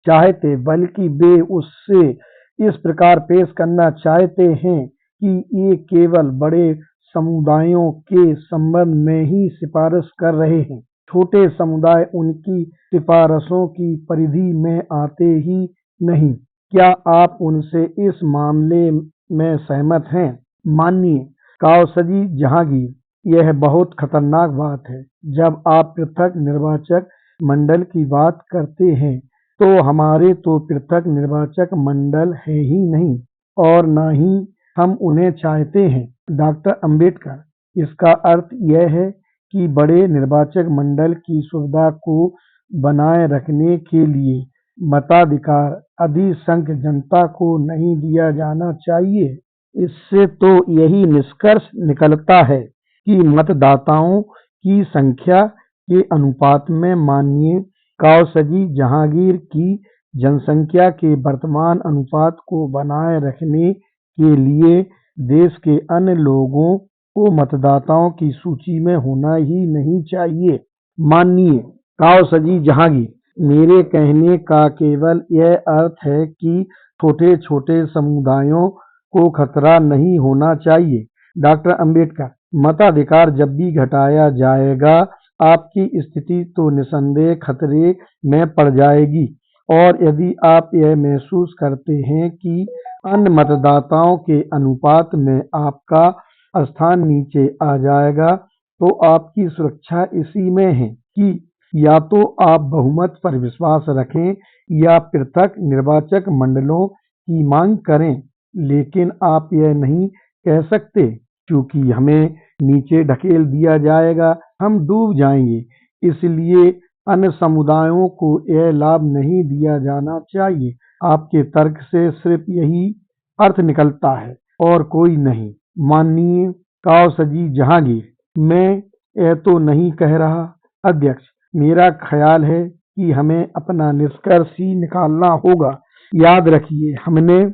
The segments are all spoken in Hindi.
चाहते, बल्कि वे उससे इस प्रकार पेश करना चाहते हैं कि ये केवल बड़े समुदायों के संबंध में ही सिफारिश कर रहे हैं। छोटे समुदाय उनकी सिफारिशों की परिधि में आते ही नहीं। क्या आप उनसे इस मामले में सहमत हैं? माननीय काओसजी जहांगीर, यह बहुत खतरनाक बात है। जब आप पृथक निर्वाचक मंडल की बात करते हैं तो हमारे तो पृथक निर्वाचक मंडल है ही नहीं, और न ही हम उन्हें चाहते हैं। डॉक्टर अंबेडकर, इसका अर्थ यह है कि बड़े निर्वाचक मंडल की सुविधा को बनाए रखने के लिए मताधिकार अधिसंख्य जनता को नहीं दिया जाना चाहिए। इससे तो यही निष्कर्ष निकलता है कि मतदाताओं की संख्या के अनुपात में माननीय काओसजी जहांगीर की जनसंख्या के वर्तमान अनुपात को बनाए रखने के लिए देश के अन्य लोगों को मतदाताओं की सूची में होना ही नहीं चाहिए। माननीय काओसजी जहांगीर, मेरे कहने का केवल यह अर्थ है कि छोटे छोटे समुदायों को खतरा नहीं होना चाहिए। डॉक्टर अंबेडकर, मताधिकार जब भी घटाया जाएगा आपकी स्थिति तो निसंदेह खतरे में पड़ जाएगी, और यदि आप यह महसूस करते हैं कि अन्य मतदाताओं के अनुपात में आपका स्थान नीचे आ जाएगा, तो आपकी सुरक्षा इसी में है कि या तो आप बहुमत पर विश्वास रखें या पृथक निर्वाचक मंडलों की मांग करें, लेकिन आप यह नहीं कह सकते क्योंकि हमें नीचे ढकेल दिया जाएगा, हम डूब जाएंगे। इसलिए अन्य समुदायों को यह लाभ नहीं दिया जाना चाहिए। आपके तर्क से सिर्फ यही अर्थ निकलता है और कोई नहीं। माननीय काओसजी जहांगीर, मैं यह तो नहीं कह रहा। अध्यक्ष, मेरा ख्याल है कि हमें अपना निष्कर्ष ही निकालना होगा। याद रखिए, हमने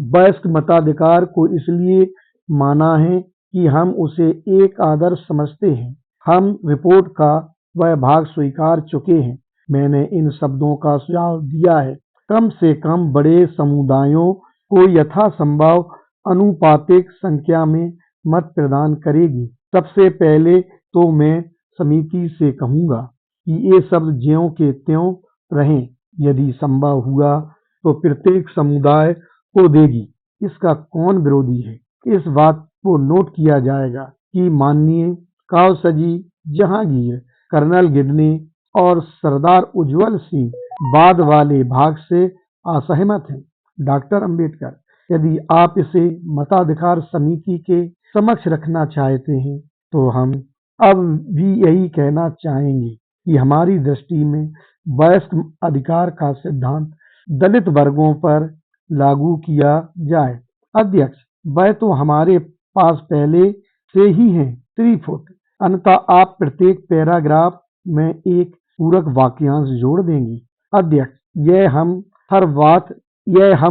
वयस्क मताधिकार को इसलिए माना है कि हम उसे एक आदर्श समझते हैं। हम रिपोर्ट का वह भाग स्वीकार चुके हैं। मैंने इन शब्दों का सुझाव दिया है, कम से कम बड़े समुदायों को यथासंभव अनुपातिक संख्या में मत प्रदान करेगी। सबसे पहले तो मैं समिति से कहूँगा कि ये शब्द ज्यों के त्यों रहें। यदि संभव हुआ तो प्रत्येक समुदाय को देगी। इसका कौन विरोधी है? इस बात को नोट किया जाएगा कि माननीय काओसजी जहांगीर, कर्नल गिदने और सरदार उज्ज्वल सिंह बाद वाले भाग से असहमत हैं। डॉक्टर अंबेडकर, यदि आप इसे मताधिकार समिति के समक्ष रखना चाहते हैं तो हम अब भी यही कहना चाहेंगे कि हमारी दृष्टि में वयस्क अधिकार का सिद्धांत दलित वर्गों पर लागू किया जाए। अध्यक्ष, वह तो हमारे पास पहले से ही है। 3 फुट। अन्यथा आप प्रत्येक पैराग्राफ में एक पूरक वाक्यांश जोड़ देंगी। अध्यक्ष, यह हम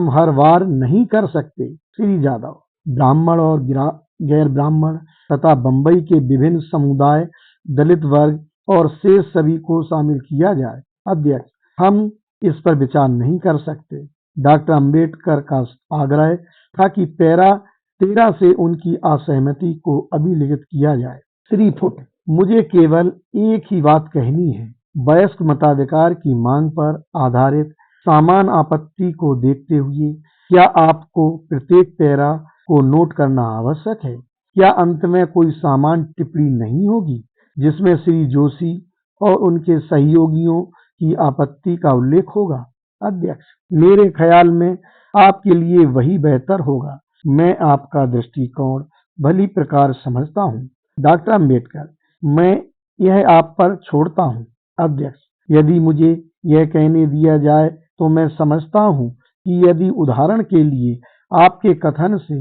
हर बार नहीं कर सकते। श्री जादव, ब्राह्मण और गैर ब्राह्मण तथा बंबई के विभिन्न समुदाय, दलित वर्ग और शेष सभी को शामिल किया जाए। अध्यक्ष, हम इस पर विचार नहीं कर सकते। डॉक्टर अंबेडकर का आग्रह था कि पैरा 13 से उनकी असहमति को अभिलिखित किया जाए। श्री फुट, मुझे केवल एक ही बात कहनी है। वयस्क मताधिकार की मांग पर आधारित समान आपत्ति को देखते हुए क्या आपको प्रत्येक पैरा को नोट करना आवश्यक है? क्या अंत में कोई सामान्य टिप्पणी नहीं होगी जिसमें श्री जोशी और उनके सहयोगियों की आपत्ति का उल्लेख होगा? अध्यक्ष, मेरे ख्याल में आपके लिए वही बेहतर होगा। मैं आपका दृष्टिकोण भली प्रकार समझता हूँ। डॉक्टर अंबेडकर, मैं यह आप पर छोड़ता हूँ। अध्यक्ष, यदि मुझे यह कहने दिया जाए तो मैं समझता हूँ कि यदि उदाहरण के लिए आपके कथन से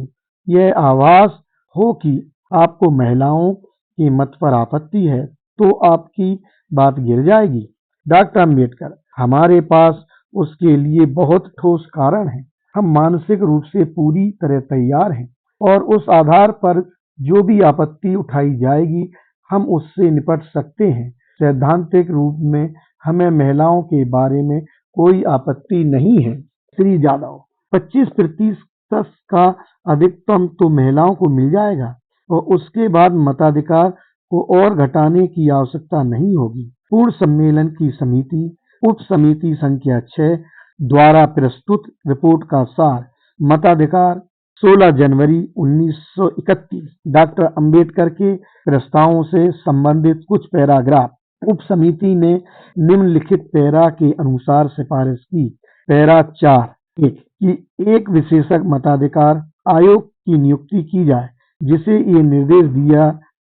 यह आभास हो कि आपको महिलाओं के मत पर आपत्ति है तो आपकी बात गिर जाएगी। डॉक्टर अंबेडकर, हमारे पास उसके लिए बहुत ठोस कारण है। हम मानसिक रूप से पूरी तरह तैयार हैं और उस आधार पर जो भी आपत्ति उठाई जाएगी हम उससे निपट सकते हैं। सैद्धांतिक रूप में हमें महिलाओं के बारे में कोई आपत्ति नहीं है। श्री जादव, 25% का अधिकतम तो महिलाओं को मिल जाएगा और उसके बाद मताधिकार को और घटाने की आवश्यकता नहीं होगी। पूर्ण सम्मेलन की समिति उप समिति संख्या 6 द्वारा प्रस्तुत रिपोर्ट का सार। मताधिकार 16 जनवरी 1931 डॉक्टर अंबेडकर के प्रस्तावों से संबंधित कुछ पैराग्राफ। उप समिति ने निम्नलिखित पैरा के अनुसार सिफारिश की। पैरा 4 कि एक विशेषज्ञ मताधिकार आयोग की नियुक्ति की जाए, जिसे ये निर्देश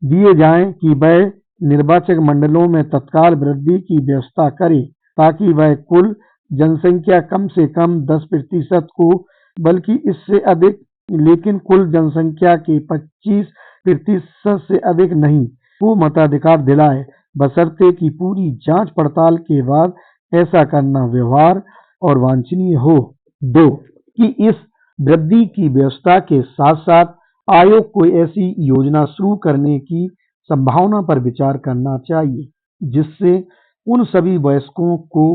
दिए जाएं कि वह निर्वाचक मंडलों में तत्काल वृद्धि की व्यवस्था करे, ताकि वह कुल जनसंख्या कम से कम 10% को, बल्कि इससे अधिक, लेकिन कुल जनसंख्या के 25% से अधिक नहीं, को मताधिकार दिलाए, बशर्ते कि पूरी जांच पड़ताल के बाद ऐसा करना व्यवहार और वांछनीय हो। 2 कि इस वृद्धि की व्यवस्था के साथ साथ आयोग को ऐसी योजना शुरू करने की संभावना पर विचार करना चाहिए, जिससे उन सभी वयस्कों को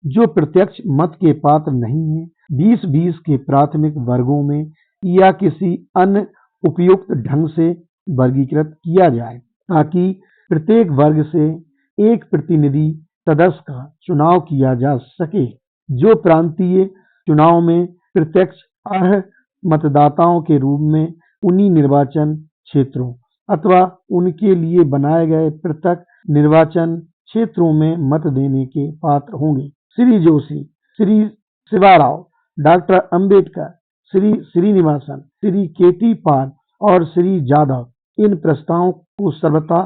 जो प्रत्यक्ष मत के पात्र नहीं हैं, 20-20 के प्राथमिक वर्गों में या किसी अन्य उपयुक्त ढंग से वर्गीकृत किया जाए, ताकि प्रत्येक वर्ग से एक प्रतिनिधि सदस्य का चुनाव किया जा सके, जो प्रांतीय चुनाव में प्रत्यक्ष अर्ह मतदाताओं के रूप में उन्हीं निर्वाचन क्षेत्रों अथवा उनके लिए बनाए गए पृथक निर्वाचन क्षेत्रों में मत देने के पात्र होंगे। श्री जोशी, श्री शिवाराव, डॉक्टर अंबेडकर, श्री श्रीनिवासन, श्री केटी पाल और श्री जाधव इन प्रस्तावों को सर्वथा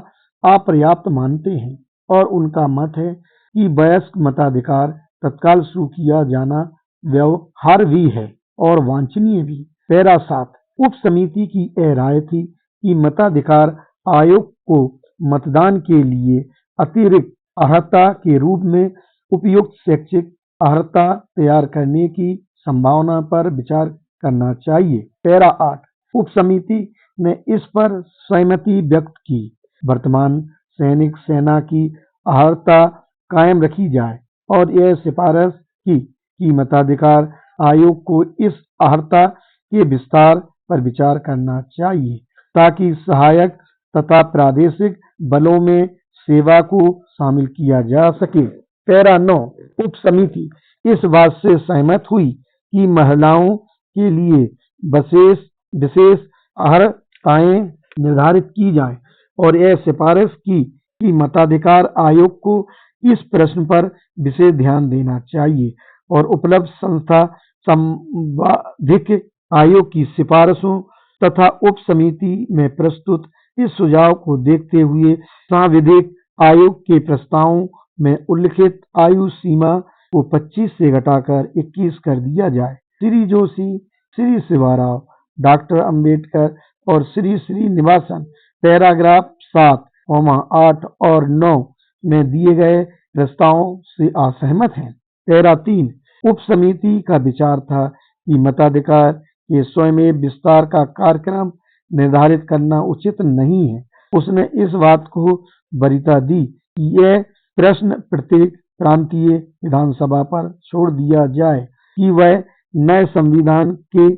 अपर्याप्त मानते हैं और उनका मत है कि वयस्क मताधिकार तत्काल शुरू किया जाना व्यवहार्य भी है और वांछनीय भी। पैरा 7 उप समिति की यह राय थी कि मताधिकार आयोग को मतदान के लिए अतिरिक्त अर्हता के रूप में उपयुक्त शैक्षिक अर्हता तैयार करने की संभावना पर विचार करना चाहिए। पैरा 8 उप समिति ने इस पर सहमति व्यक्त की। वर्तमान सैनिक सेना की अर्हता कायम रखी जाए और यह सिफारिश की कि मताधिकार आयोग को इस अर्हता के विस्तार पर विचार करना चाहिए, ताकि सहायक तथा प्रादेशिक बलों में सेवा को शामिल किया जा सके। पैरा 9 उप समिति इस बात से सहमत हुई कि महिलाओं के लिए विशेष अर्हताएं निर्धारित की जाएं और यह सिफारिश की कि मताधिकार आयोग को इस प्रश्न पर विशेष ध्यान देना चाहिए और उपलब्ध संस्था संवादिक आयोग की सिफारिशों तथा उप समिति में प्रस्तुत इस सुझाव को देखते हुए सांविधिक आयोग के प्रस्तावों में उल्लिखित आयु सीमा को 25 से घटाकर 21 कर दिया जाए। श्री जोशी, श्री शिवाराव, डॉक्टर अंबेडकर और श्री श्रीनिवासन पैराग्राफ 7, 8 और 9 में दिए गए प्रस्तावों से असहमत हैं। पैरा 3 उप समिति का विचार था कि मताधिकार के स्वयं विस्तार का कार्यक्रम निर्धारित करना उचित नहीं है। उसने इस बात को वरीयता दी कि यह प्रश्न प्रत्येक प्रांतीय विधानसभा पर छोड़ दिया जाए कि वह नए संविधान के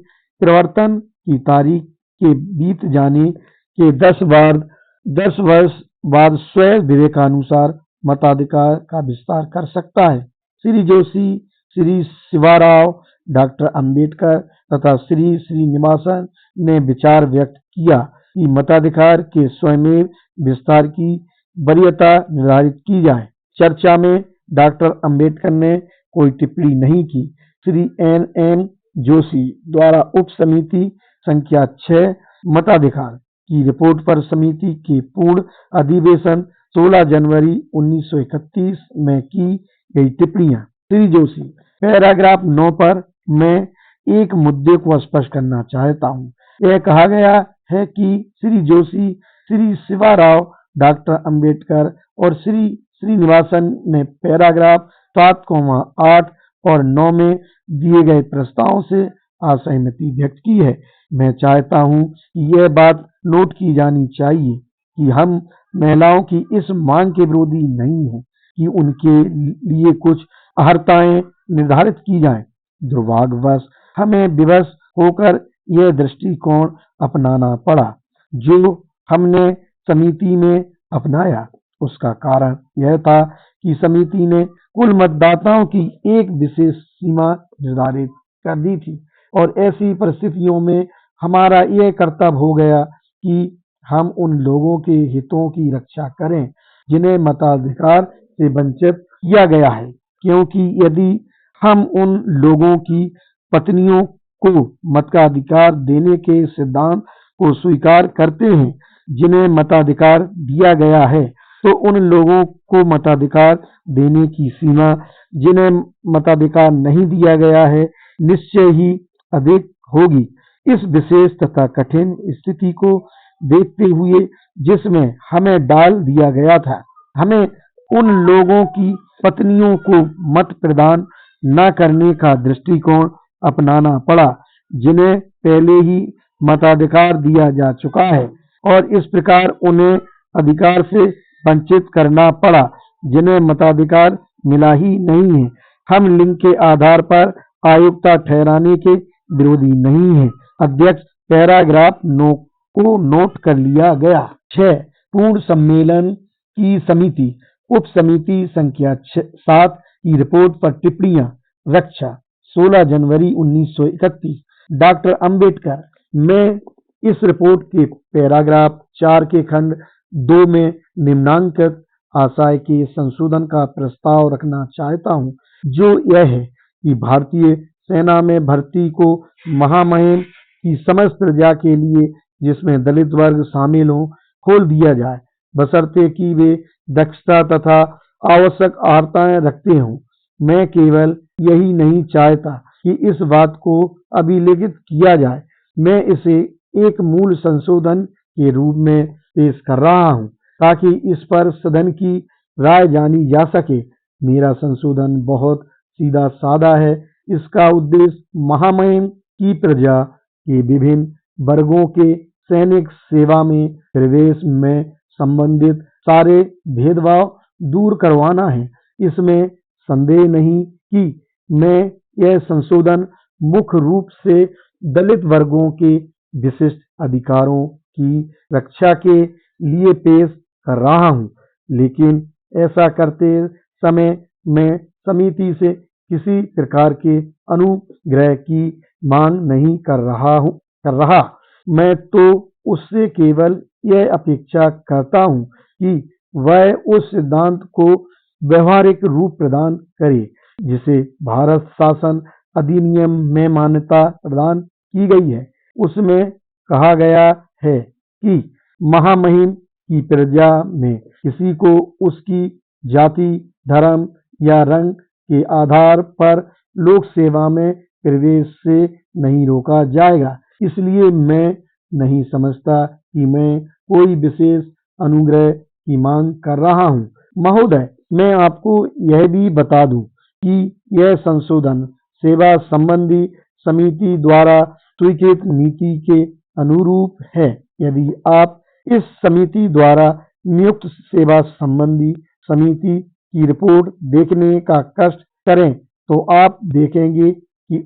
प्रवर्तन की तारीख के बीत जाने के 10 वर्ष बाद स्वयं विवेकानुसार मताधिकार का विस्तार कर सकता है। श्री जोशी, श्री शिवाराव, डॉक्टर अंबेडकर तथा श्री श्रीनिवासन ने विचार व्यक्त किया कि मताधिकार के स्वयं विस्तार की वरीयता निर्धारित की जाए। चर्चा में डॉक्टर अंबेडकर ने कोई टिप्पणी नहीं की। श्री N.M. जोशी द्वारा उप समिति संख्या 6 मताधिकार की रिपोर्ट पर समिति के पूर्ण अधिवेशन 16 जनवरी 1931 में की गई टिप्पणियां। श्री जोशी, पैराग्राफ 9 पर मैं एक मुद्दे को स्पष्ट करना चाहता हूं। यह कहा गया है कि श्री जोशी, श्री शिवाराव, डॉक्टर अंबेडकर और श्री श्रीनिवासन ने पैराग्राफ 7, 8 और 9 में दिए गए प्रस्तावों से असहमति व्यक्त की है। मैं चाहता हूं कि यह बात नोट की जानी चाहिए कि हम महिलाओं की इस मांग के विरोधी नहीं हैं कि उनके लिए कुछ अर्हताएं निर्धारित की जाए। दुर्भाग्यवश हमें विवश होकर यह दृष्टिकोण अपनाना पड़ा जो हमने समिति में अपनाया। उसका कारण यह था कि समिति ने कुल मतदाताओं की एक विशेष सीमा निर्धारित कर दी थी और ऐसी परिस्थितियों में हमारा यह कर्तव्य हो गया कि हम उन लोगों के हितों की रक्षा करें जिन्हें मताधिकार से वंचित किया गया है, क्योंकि यदि हम उन लोगों की पत्नियों को मताधिकार देने के सिद्धांत को स्वीकार करते हैं जिन्हें मताधिकार दिया गया है, तो उन लोगों को मताधिकार देने की सीमा जिन्हें मताधिकार नहीं दिया गया है निश्चय ही अधिक होगी। इस विशेष तथा कठिन स्थिति को देखते हुए जिसमें हमें डाल दिया गया था, हमें उन लोगों की पत्नियों को मत प्रदान न करने का दृष्टिकोण अपनाना पड़ा जिन्हें पहले ही मताधिकार दिया जा चुका है और इस प्रकार उन्हें अधिकार से वंचित करना पड़ा जिन्हें मताधिकार मिला ही नहीं है। हम लिंग के आधार पर आयुक्ता ठहराने के विरोधी नहीं हैं। अध्यक्ष पैराग्राफ 9 को नोट कर लिया गया। 6. पूर्ण सम्मेलन की समिति उप समिति संख्या 7 की रिपोर्ट पर टिप्पणियां। रक्षा 16 जनवरी 1931। डॉक्टर अंबेडकर। मैं इस रिपोर्ट के पैराग्राफ 4 के खंड 2 में निम्नांकित आशय के संशोधन का प्रस्ताव रखना चाहता हूं, जो यह है कि भारतीय सेना में भर्ती को महामहिम की समस्त प्रजा के लिए, जिसमें दलित वर्ग शामिल हो, खोल दिया जाए, बशर्ते कि वे दक्षता तथा आवश्यक अर्हताएं रखते हों। मैं केवल यही नहीं चाहता कि इस बात को अभिलेखित किया जाए, मैं इसे एक मूल संशोधन के रूप में पेश कर रहा हूं ताकि इस पर सदन की राय जानी जा सके। मेरा संशोधन बहुत सीधा साधा है। इसका उद्देश्य महामहिम की प्रजा के विभिन्न वर्गों के सैनिक सेवा में प्रवेश में संबंधित सारे भेदभाव दूर करवाना है। इसमें संदेह नहीं कि मैं यह संशोधन मुख्य रूप से दलित वर्गों के विशिष्ट अधिकारों की रक्षा के लिए पेश कर रहा हूं, लेकिन ऐसा करते समय मैं समिति से किसी प्रकार के अनुग्रह की मांग नहीं कर रहा। मैं तो उससे केवल यह अपेक्षा करता हूं कि वह उस सिद्धांत को व्यवहारिक रूप प्रदान करे जिसे भारत शासन अधिनियम में मान्यता प्रदान की गई है। उसमें कहा गया है कि महामहिम की प्रजा में किसी को उसकी जाति, धर्म या रंग के आधार पर लोक सेवा में प्रवेश से नहीं रोका जाएगा। इसलिए मैं नहीं समझता कि मैं कोई विशेष अनुग्रह की मांग कर रहा हूं। महोदय, मैं आपको यह भी बता दूं कि यह संशोधन सेवा संबंधी समिति द्वारा स्वीकृत नीति के अनुरूप है। यदि आप इस समिति द्वारा नियुक्त सेवा संबंधी समिति की रिपोर्ट देखने का कष्ट करें तो आप देखेंगे कि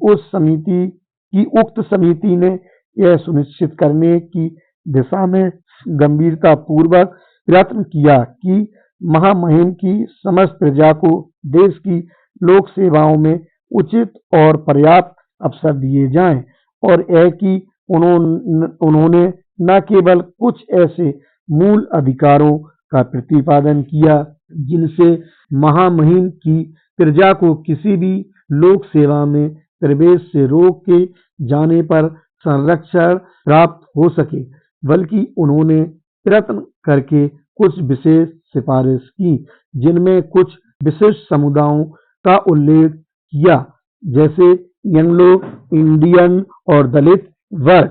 उक्त समिति ने यह सुनिश्चित करने की दिशा में गंभीरता पूर्वक प्रयत्न किया कि महामहिम की समस्त प्रजा को देश की लोक सेवाओं में उचित और पर्याप्त अवसर दिए जाएं और यह कि उन्होंने न केवल कुछ ऐसे मूल अधिकारों का प्रतिपादन किया जिनसे महामहिम की प्रजा को किसी भी लोक सेवा में प्रवेश से रोक के जाने पर संरक्षण प्राप्त हो सके, बल्कि उन्होंने प्रयत्न करके कुछ विशेष सिफारिश की जिनमें कुछ विशिष्ट समुदायों का उल्लेख किया, जैसे एंग्लो इंडियन और दलित वर्ग।